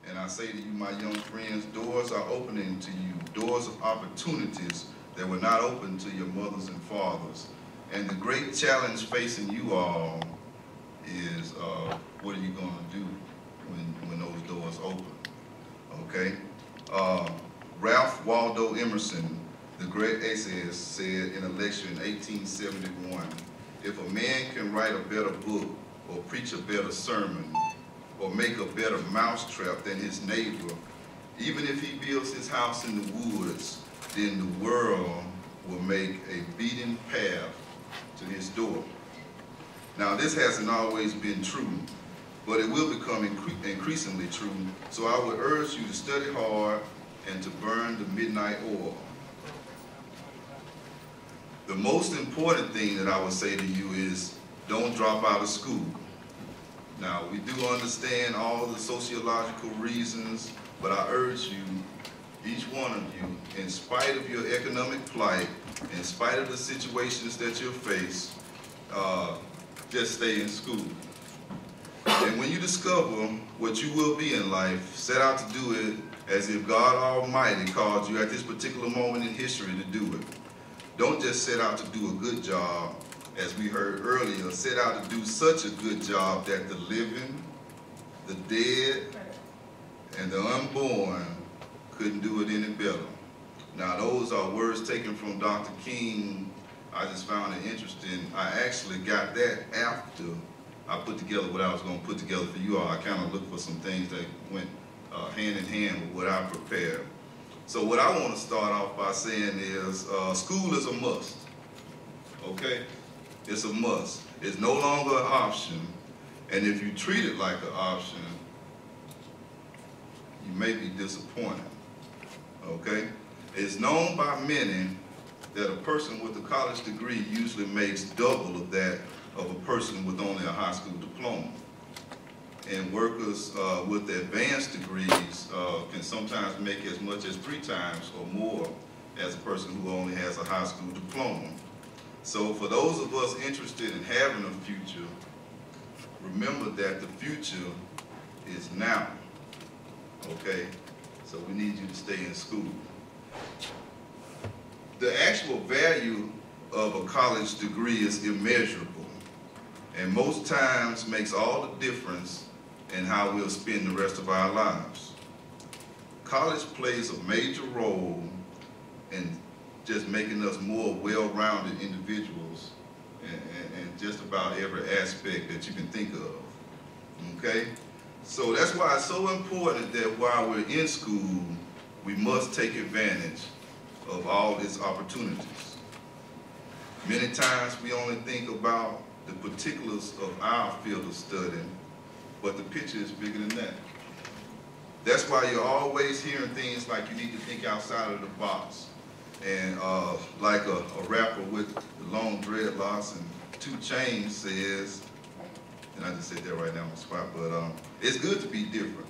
And I say to you, my young friends, doors are opening to you, doors of opportunities that were not open to your mothers and fathers. And the great challenge facing you all is what are you going to do when those doors open, okay? Ralph Waldo Emerson, the great essayist, said in a lecture in 1871, if a man can write a better book or preach a better sermon or make a better mousetrap than his neighbor, even if he builds his house in the woods, then the world will make a beaten path to his door. Now, this hasn't always been true, but it will become increasingly true, so I would urge you to study hard and to burn the midnight oil. The most important thing that I would say to you is don't drop out of school. Now, we do understand all the sociological reasons, but I urge you, each one of you, in spite of your economic plight, in spite of the situations that you face, just stay in school. And when you discover what you will be in life, set out to do it as if God Almighty called you at this particular moment in history to do it. Don't just set out to do a good job, as we heard earlier, set out to do such a good job that the living, the dead, and the unborn couldn't do it any better. Now, those are words taken from Dr. King. I just found it interesting. I actually got that after I put together what I was going to put together for you all. I kind of looked for some things that went hand in hand with what I prepared. So what I want to start off by saying is school is a must, okay? It's a must. It's no longer an option, and if you treat it like an option, you may be disappointed, okay? It's known by many that a person with a college degree usually makes double of that of a person with only a high school diploma. And workers with advanced degrees can sometimes make as much as 3 times or more as a person who only has a high school diploma. So for those of us interested in having a future, remember that the future is now, okay? So we need you to stay in school. The actual value of a college degree is immeasurable, and most times makes all the difference in how we'll spend the rest of our lives. College plays a major role in just making us more well-rounded individuals in just about every aspect that you can think of, okay? So that's why it's so important that while we're in school, we must take advantage of all its opportunities. Many times we only think about the particulars of our field of study, but the picture is bigger than that. That's why you're always hearing things like you need to think outside of the box. And like a rapper with the long dreadlocks and 2 chains says, and I just said that right now on the spot, but it's good to be different.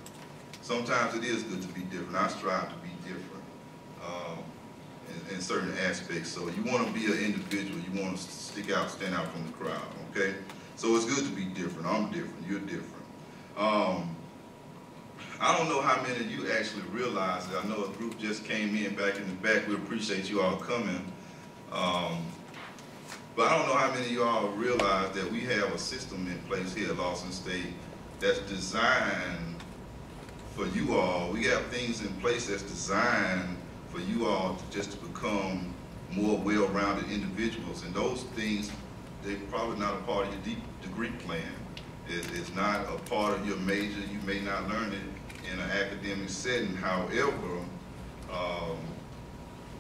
Sometimes it is good to be different. I strive to be different in certain aspects. So you want to be an individual. You want to stick out, stand out from the crowd, okay? So it's good to be different. I'm different. You're different. I don't know how many of you actually realize it. I know a group just came in back in the back. We appreciate you all coming. But I don't know how many of you all realize that we have a system in place here at Lawson State that's designed for you all. We have things in place that's designed for you all to just become more well-rounded individuals. And those things, they're probably not a part of your degree plan. It's not a part of your major. You may not learn it in an academic setting. However,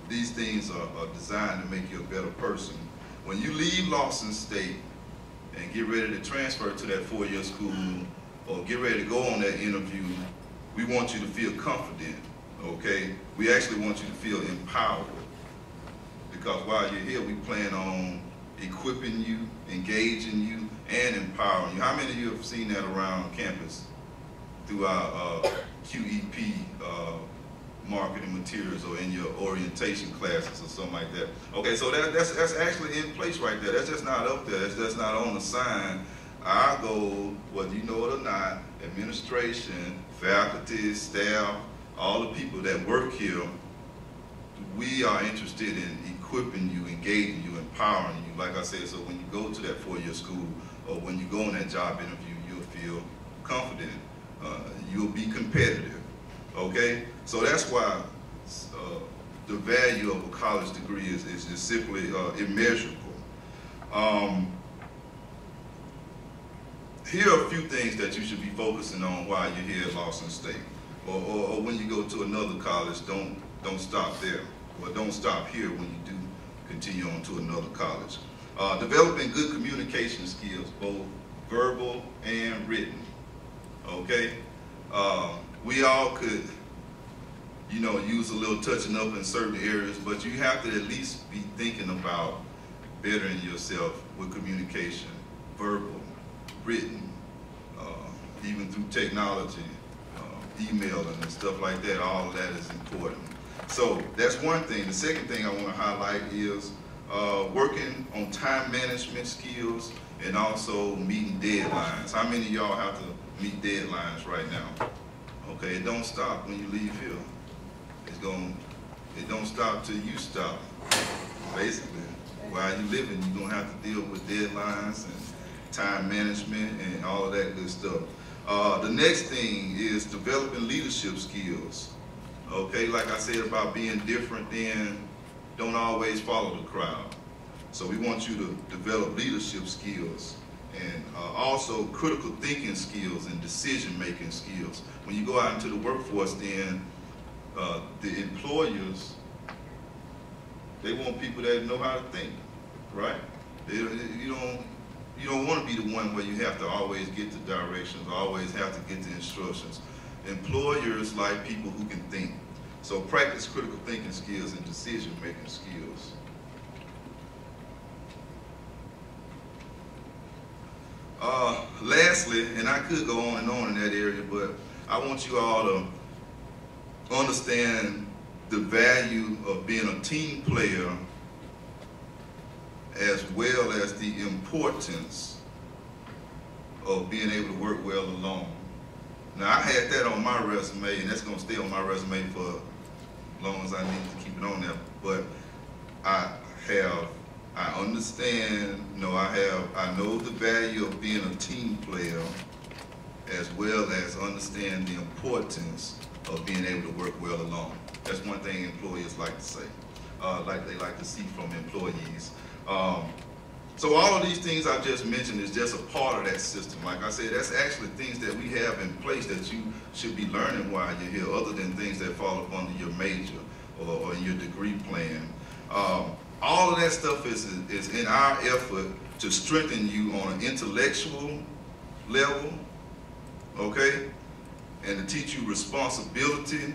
these things are designed to make you a better person. When you leave Lawson State and get ready to transfer to that 4-year school or get ready to go on that interview, we want you to feel confident, okay? We actually want you to feel empowered, because while you're here, we plan on equipping you, engaging you, and empowering you. How many of you have seen that around campus through our QEP marketing materials or in your orientation classes or something like that? Okay, so that's actually in place right there. That's just not up there. That's not on the sign. Our goal, whether you know it or not, administration, faculty, staff, all the people that work here, we are interested in equipping you, engaging you, empowering you. Like I said, so when you go to that four-year school or when you go on that job interview, you'll feel confident. You'll be competitive, okay? So that's why the value of a college degree is simply immeasurable. Here are a few things that you should be focusing on while you're here at Lawson State. Or when you go to another college, don't stop there. Or don't stop here when you do continue on to another college. Developing good communication skills, both verbal and written, okay? We all could, you know, use a little touching up in certain areas, but you have to at least be thinking about bettering yourself with communication, verbal, written, even through technology, emailing and stuff like that. All of that is important. So that's one thing. The second thing I want to highlight is working on time management skills and also meeting deadlines. How many of y'all have to meet deadlines right now? Okay, it don't stop when you leave here. It don't stop till you stop. Basically, while you're living, you're gonna have to deal with deadlines and time management and all of that good stuff. The next thing is developing leadership skills. Okay, like I said about being different, then don't always follow the crowd. So we want you to develop leadership skills and also critical thinking skills and decision-making skills. When you go out into the workforce, then the employers, they want people that know how to think, right? You don't want to be the one where you have to always get the directions, always have to get the instructions. Employers like people who can think. So practice critical thinking skills and decision-making skills. Lastly, and I could go on and on in that area, but I want you all to understand the value of being a team player as well as the importance of being able to work well alone. Now, I had that on my resume, and that's going to stay on my resume for as long as I need to keep it on there. But I understand, I know the value of being a team player as well as understand the importance of being able to work well alone. That's one thing employers like to say, like they like to see from employees. So all of these things I just mentioned is just a part of that system. Like I said, that's actually things that we have in place that you should be learning while you're here, other than things that fall up under your major or your degree plan. All of that stuff is in our effort to strengthen you on an intellectual level, okay? And to teach you responsibility.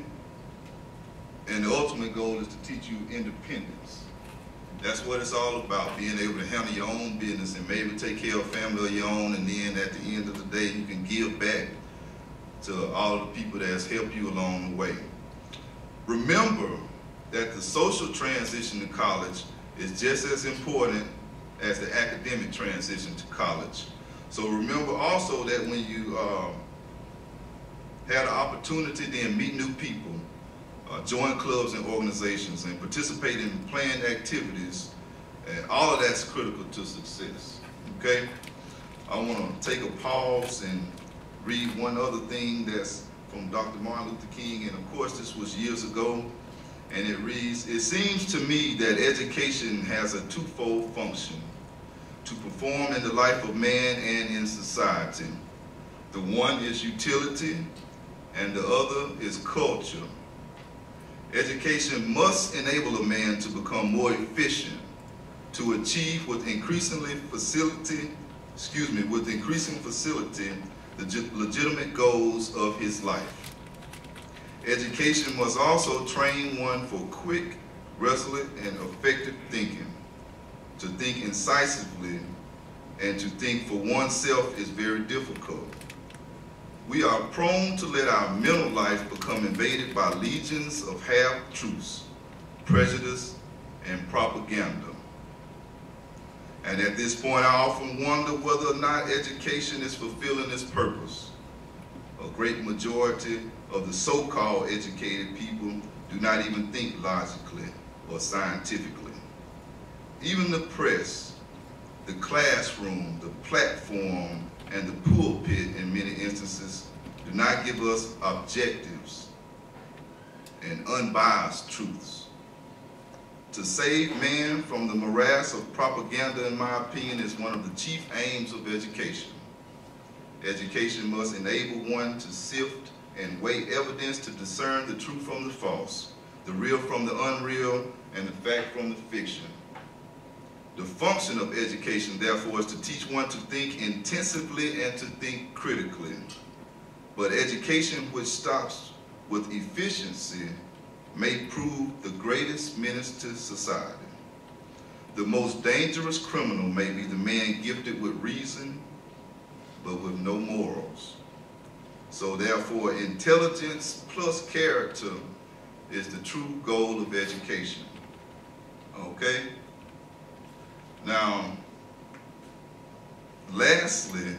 And the ultimate goal is to teach you independence. That's what it's all about, being able to handle your own business and maybe take care of family of your own, and then at the end of the day, you can give back to all the people that's helped you along the way. Remember that the social transition to college is just as important as the academic transition to college. So remember also that when you have the opportunity to then meet new people, join clubs and organizations, and participate in planned activities, and all of that's critical to success, okay? I want to take a pause and read one other thing that's from Dr. Martin Luther King, and of course this was years ago, and it reads, "It seems to me that education has a twofold function, to perform in the life of man and in society. The one is utility, and the other is culture. Education must enable a man to become more efficient, to achieve with increasing facility the legitimate goals of his life. Education must also train one for quick, resolute, and effective thinking. To think incisively and to think for oneself is very difficult. We are prone to let our mental life become invaded by legions of half-truths, prejudice, and propaganda. And at this point, I often wonder whether or not education is fulfilling its purpose. A great majority of the so-called educated people do not even think logically or scientifically. Even the press, the classroom, the platform, and the pulpit in many instances do not give us objectives and unbiased truths. To save man from the morass of propaganda, in my opinion, is one of the chief aims of education. Education must enable one to sift and weigh evidence to discern the true from the false, the real from the unreal, and the fact from the fiction. The function of education, therefore, is to teach one to think intensively and to think critically. But education which stops with efficiency may prove the greatest menace to society. The most dangerous criminal may be the man gifted with reason, but with no morals. So therefore, intelligence plus character is the true goal of education. Okay? Now, lastly,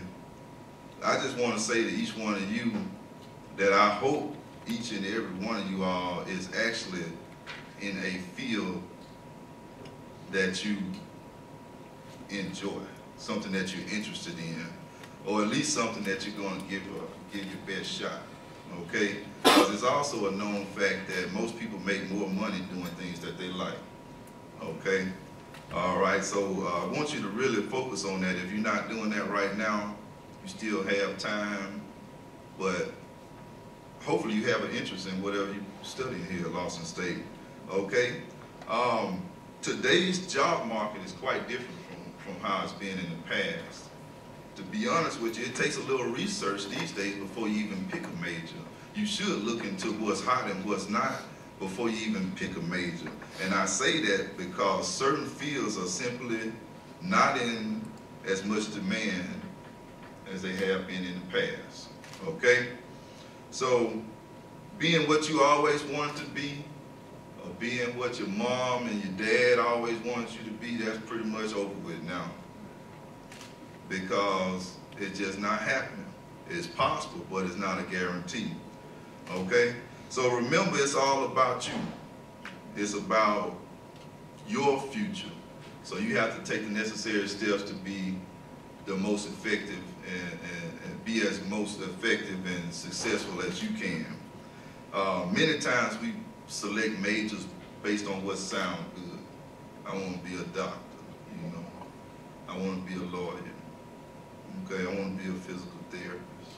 I just want to say to each one of you that I hope each and every one of you all is actually in a field that you enjoy, something that you're interested in, or at least something that you're going to give your best shot, okay? Because it's also a known fact that most people make more money doing things that they like, okay? All right, so I want you to really focus on that. If you're not doing that right now, you still have time, but hopefully you have an interest in whatever you're studying here at Lawson State, okay? Today's job market is quite different from how it's been in the past. To be honest with you, it takes a little research these days before you even pick a major. You should look into what's hot and what's not before you even pick a major. And I say that because certain fields are simply not in as much demand as they have been in the past, okay? So being what you always wanted to be, or being what your mom and your dad always wanted you to be, that's pretty much over with now. Because it's just not happening. It's possible, but it's not a guarantee, okay? So remember, it's all about you. It's about your future. So you have to take the necessary steps to be the most effective and be as most effective and successful as you can. Many times we select majors based on what sounds good. I want to be a doctor, you know. I want to be a lawyer. Okay, I want to be a physical therapist.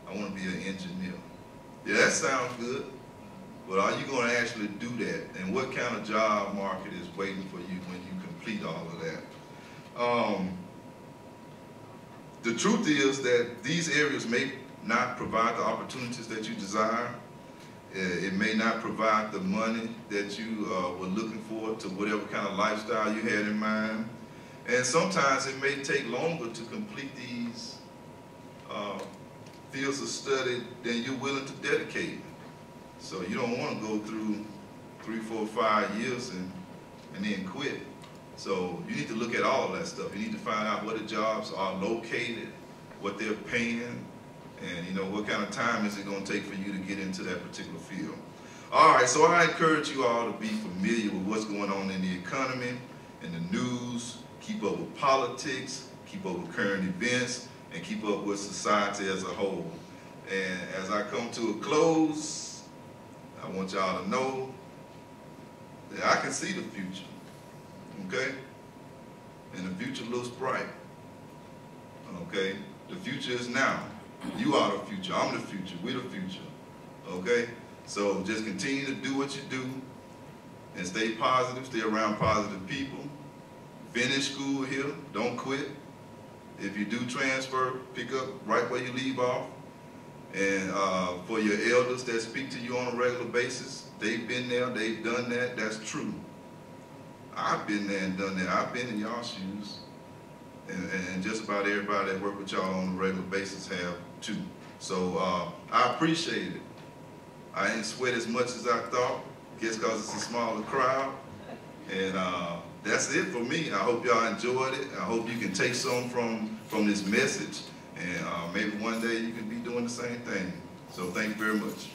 I want to be an engineer. Yeah, that sounds good, but are you going to actually do that? And what kind of job market is waiting for you when you complete all of that? The truth is that these areas may not provide the opportunities that you desire. It may not provide the money that you were looking for to whatever kind of lifestyle you had in mind. And sometimes it may take longer to complete these fields of study than you're willing to dedicate. So you don't want to go through 3, 4, 5 years and then quit. So you need to look at all of that stuff. You need to find out where the jobs are located, what they're paying, and you know what kind of time is it going to take for you to get into that particular field. All right, so I encourage you all to be familiar with what's going on in the economy, in the news, keep up with politics, keep up with current events, and keep up with society as a whole. And as I come to a close, I want y'all to know that I can see the future, okay? And the future looks bright, okay? The future is now. You are the future. I'm the future. We're the future, okay? So just continue to do what you do and stay positive, stay around positive people. Finish school here, don't quit. If you do transfer, pick up right where you leave off. And for your elders that speak to you on a regular basis, they've been there, they've done that, that's true. I've been there and done that. I've been in y'all shoes. And just about everybody that work with y'all on a regular basis have too. So I appreciate it. I ain't sweat as much as I thought, guess because it's a smaller crowd. And that's it for me. I hope y'all enjoyed it. I hope you can take some from this message. And maybe one day you can be doing the same thing. So thank you very much.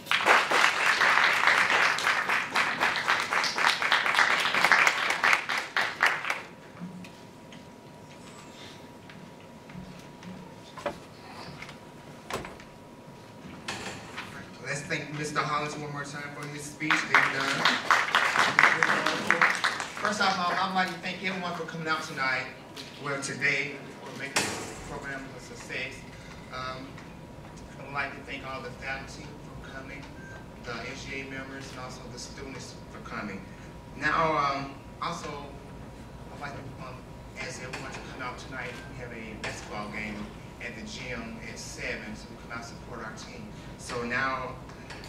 Let's thank Mr. Hollins one more time for his speech being done. First off, I'd like to thank everyone for coming out tonight, well today, for making this program a success. I'd like to thank all the faculty for coming, the SGA members, and also the students for coming. Now, also, I'd like to ask everyone to come out tonight. We have a basketball game at the gym at 7, so we come out and support our team. So now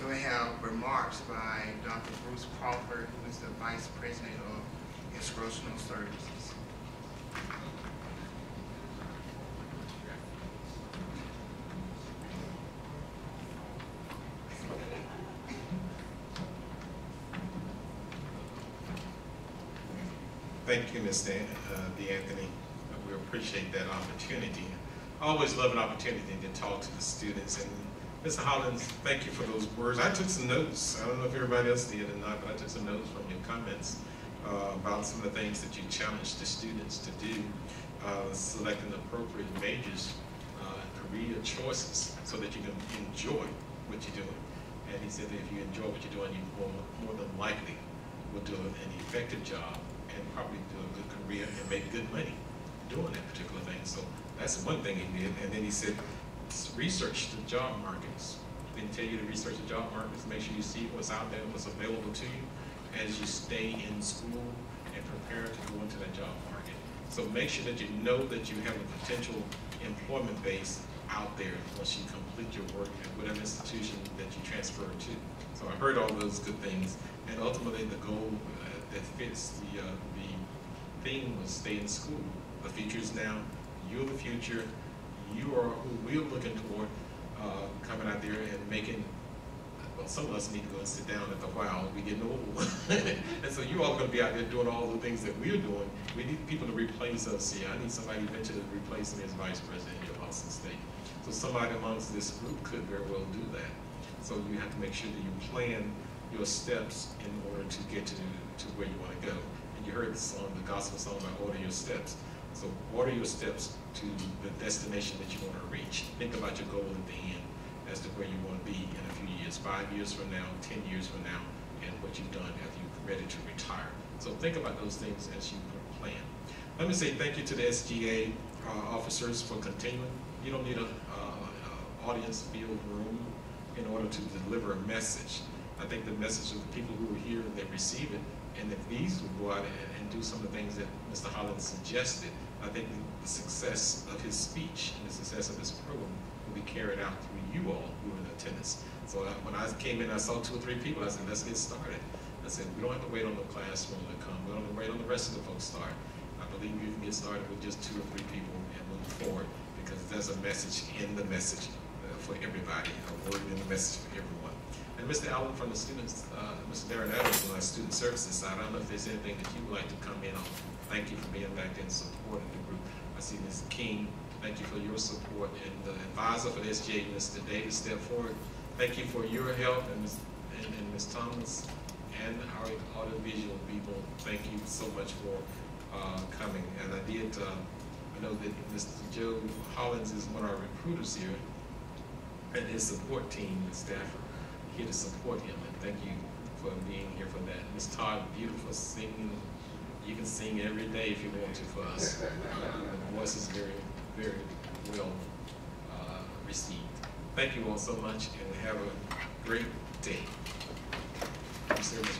we'll have remarks by Dr. Bruce Crawford, who is the Vice President of Instructional Services. Thank you, Mr. DeAnthony. We appreciate that opportunity. I always love an opportunity to talk to the students. And Mr. Hollins, thank you for those words. I took some notes. I don't know if everybody else did or not, but I took some notes from your comments about some of the things that you challenged the students to do, selecting appropriate majors, career choices, so that you can enjoy what you're doing. And he said that if you enjoy what you're doing, you more than likely will do an effective job and probably do a good career and make good money doing that particular thing. So that's one thing he did. And then he said, research the job markets. Didn't tell you to research the job markets. Make sure you see what's out there, what's available to you as you stay in school and prepare to go into that job market. So make sure that you know that you have a potential employment base out there once you complete your work at whatever institution that you transfer to. So I heard all those good things. And ultimately the goal that fits the theme was stay in school. The future is now. You're the future. You are who we're looking toward, coming out there and making, well, some of us need to go and sit down at the while we getting old. And so you all going to be out there doing all the things that we're doing. We need people to replace us here. I need somebody eventually to replace me as vice president here at Lawson State. So somebody amongst this group could very well do that. So you have to make sure that you plan your steps in order to get to where you want to go. And you heard the song, the gospel song about order your steps. So order your steps to the destination that you want to reach. Think about your goal at the end as to where you want to be in a few years, 5 years from now, 10 years from now, and what you've done after you're ready to retire. So think about those things as you plan. Let me say thank you to the SGA officers for continuing. You don't need an audience filled room in order to deliver a message. I think the message of the people who are here, they receive it, and if these will go out and do some of the things that Mr. Hollins suggested, I think the success of his speech and the success of this program will be carried out through you all who are in attendance. So when I came in, I saw 2 or 3 people. I said, let's get started. I said, we don't have to wait on the classroom to come. We don't have to wait on the rest of the folks start. I believe you can get started with just 2 or 3 people and move forward, because there's a message in the message for everybody, a word in the message for everyone. And Mr. Allen from the students, Mr. Darren Adams on our student services side, I don't know if there's anything that you would like to come in on. Thank you for being back there and supporting the group. I see Ms. King, thank you for your support. And the advisor for the SGA, Mr. Davis, step forward. Thank you for your help, and Ms. Thomas, and our audiovisual people. Thank you so much for coming. And I know that Mr. Joe Hollins is one of our recruiters here, and his support team, the staff are here to support him, and thank you for being here for that. Ms. Todd, beautiful singing. You can sing every day if you want to for us. The voice is very, very well received. Thank you all so much, and have a great day. Service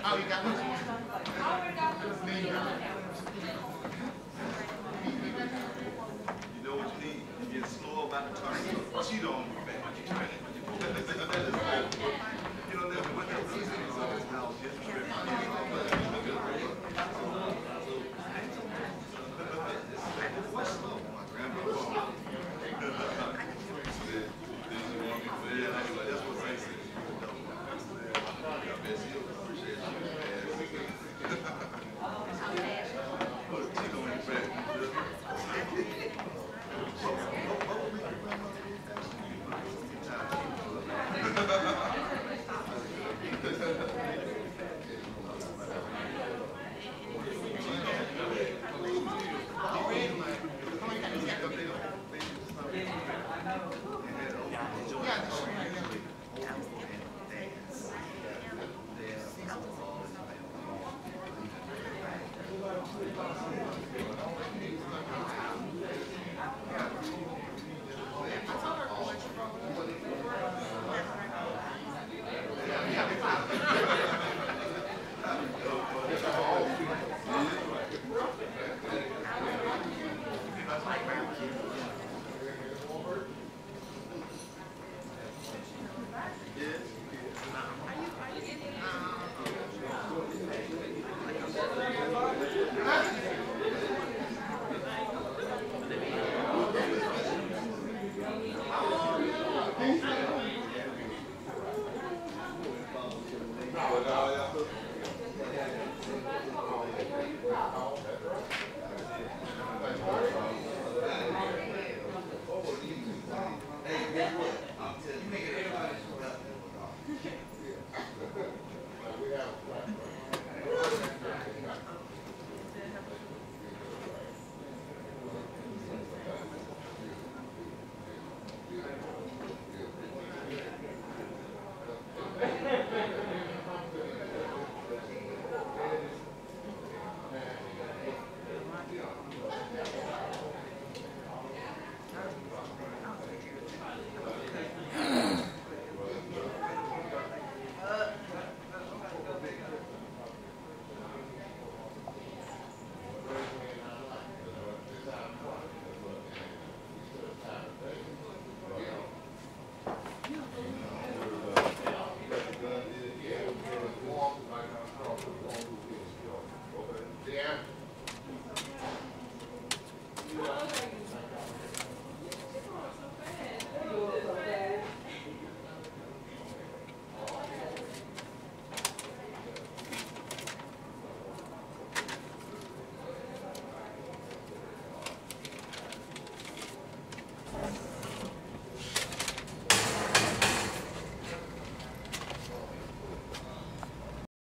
Oh, you got one? You know what you need? You get slow about the turn. Cheat on me, man. You know, there's what else is in this house. What's slow? My grandmother. That's what I said. God bless you. Appreciate you. the Anthony.